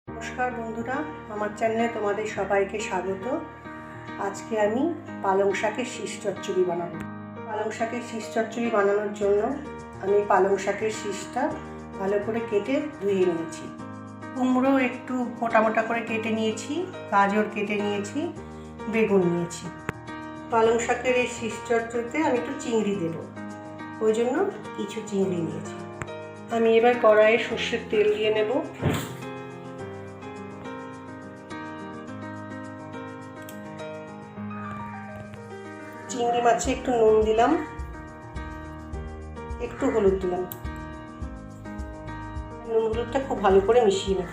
নমস্কার বন্ধুরা, আমার চ্যানেলে তোমাদের সবাইকে স্বাগত। আজকে আমি পালং শাকের শীষ চচ্চড়ি বানাবো। পালং শাকের শীষ চচ্চড়ি বানানোর জন্য আমি পালং শাকের শীষটা ভালো করে কেটে ধুয়ে নিয়েছি। কুমড়ো একটু মোটা মোটা করে কেটে নিয়েছি, গাজর কেটে নিয়েছি, বেগুন নিয়েছি। পালং শাকের এই শীষ চচ্চড়িতে আমি একটু চিংড়ি দেবো, ওই জন্য কিছু চিংড়ি নিয়েছি। আমি এবার কড়াইয়ে সর্ষের তেল দিয়ে নেব। চিংড়ি মাছে একটু নুন দিলাম, একটু হলুদ দিলাম। নুন হলুদটা খুব ভালো করে মিশিয়ে নেব।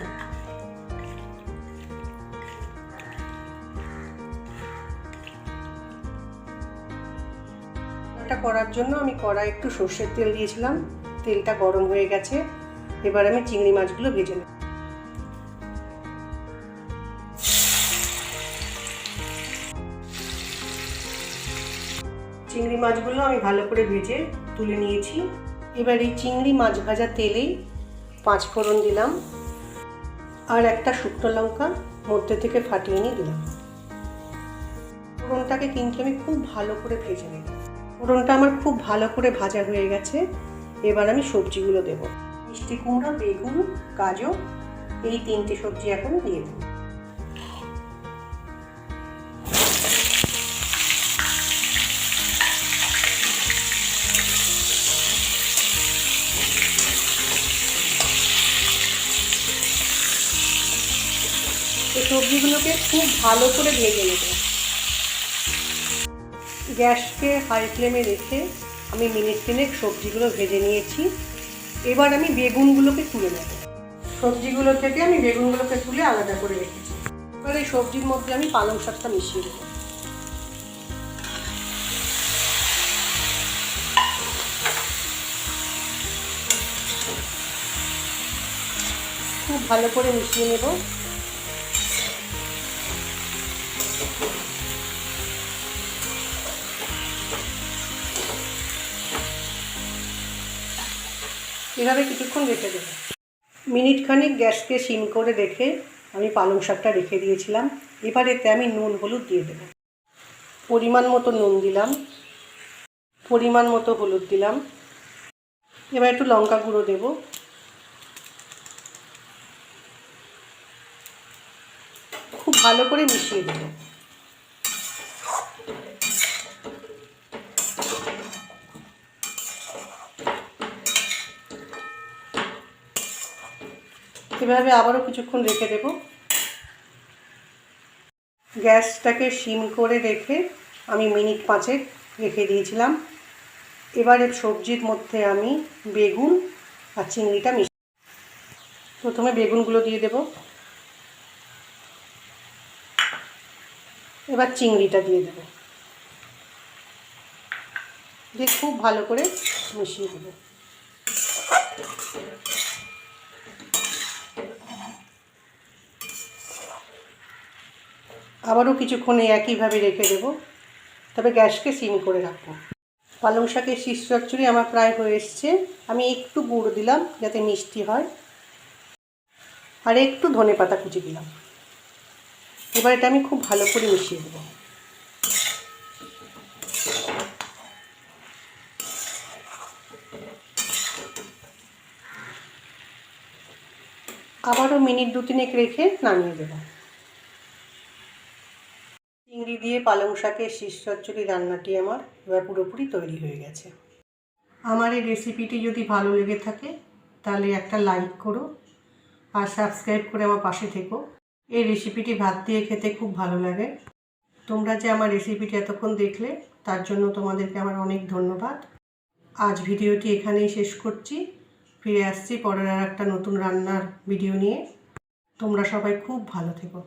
এটা করার জন্য আমি কড়াই একটু সর্ষের তেল দিয়েছিলাম, তেলটা গরম হয়ে গেছে। এবার আমি চিংড়ি মাছগুলো ভেজে নেব। চিংড়ি মাছগুলো আমি ভালো করে ভেজে তুলে নিয়েছি। এবার এই চিংড়ি মাছ ভাজা তেলেই 5 ফোড়ন দিলাম আর একটা শুকনো লঙ্কা মধ্যে থেকে ফাটিয়ে নিয়ে দিলাম। ফোড়নটাকে কিন্তু আমি খুব ভালো করে ভেজে নেব। ফোড়নটা আমার খুব ভালো করে ভাজা হয়ে গেছে। এবার আমি সবজিগুলো দেব। মিষ্টি কুমড়া, বেগুন, গাজর, এই 3টে সবজি এখন দিয়ে দেব। এই সবজিগুলোকে খুব ভালো করে ভেজে নেব। গ্যাসকে হাই ফ্লেমে রেখে আমি মিনিট 3 সবজিগুলো ভেজে নিয়েছি। এবার আমি বেগুনগুলোকে তুলে নেব। সবজিগুলো থেকে আমি বেগুনগুলোকে তুলে আলাদা করে রেখেছি। এবার এই সবজির মধ্যে আমি পালং শাকটা মিশিয়ে দেব। খুব ভালো করে মিশিয়ে নেব। এভাবে কিছুক্ষণ রেখে দেব। মিনিট খানিক গ্যাসকে সিম করে রেখে আমি পালং শাকটা রেখে দিয়েছিলাম। এবার এতে আমি নুন হলুদ দিয়ে দেব। পরিমাণ মতো নুন দিলাম, পরিমাণ মতো হলুদ দিলাম। এবার একটু লঙ্কা গুঁড়ো দেব। খুব ভালো করে মিশিয়ে দেব। এভাবে আবারও কিছুক্ষণ রেখে দেব। গ্যাসটাকে সিম করে রেখে আমি মিনিট 5 রেখে দিয়েছিলাম। এবারে সবজির মধ্যে আমি বেগুন আর চিংড়িটা প্রথমে বেগুনগুলো দিয়ে দেব। এবার চিংড়িটা দিয়ে দেব, দিয়ে খুব ভালো করে মিশিয়ে দেব। আবারও কিছুক্ষণ একইভাবে রেখে দেব, তবে গ্যাসকে সিম করে রাখবো। পালং শাকের শীষ চচ্চড়ি আমার প্রায় হয়ে এসছে। আমি একটু গুঁড়ো দিলাম যাতে মিষ্টি হয়, আর একটু ধনেপাতা কুচি দিলাম। এবার এটা আমি খুব ভালো করে মিশিয়ে দেব। আবারও মিনিট 2-3 রেখে নামিয়ে দেব। চিংড়ি দিয়ে পালং শাকের শীষ চচ্চড়ি রান্নাটি আমার এবার পুরোপুরি তৈরি হয়ে গেছে। আমার এই রেসিপিটি যদি ভালো লেগে থাকে তাহলে একটা লাইক করো আর সাবস্ক্রাইব করে আমার পাশে থেকো। এই রেসিপিটি ভাত দিয়ে খেতে খুব ভালো লাগে। তোমরা যে আমার রেসিপিটি এতক্ষণ দেখলে তার জন্য তোমাদেরকে আমার অনেক ধন্যবাদ। আজ ভিডিওটি এখানেই শেষ করছি। ফিরে আসছি পরের আর একটা নতুন রান্নার ভিডিও নিয়ে। তোমরা সবাই খুব ভালো থেকো।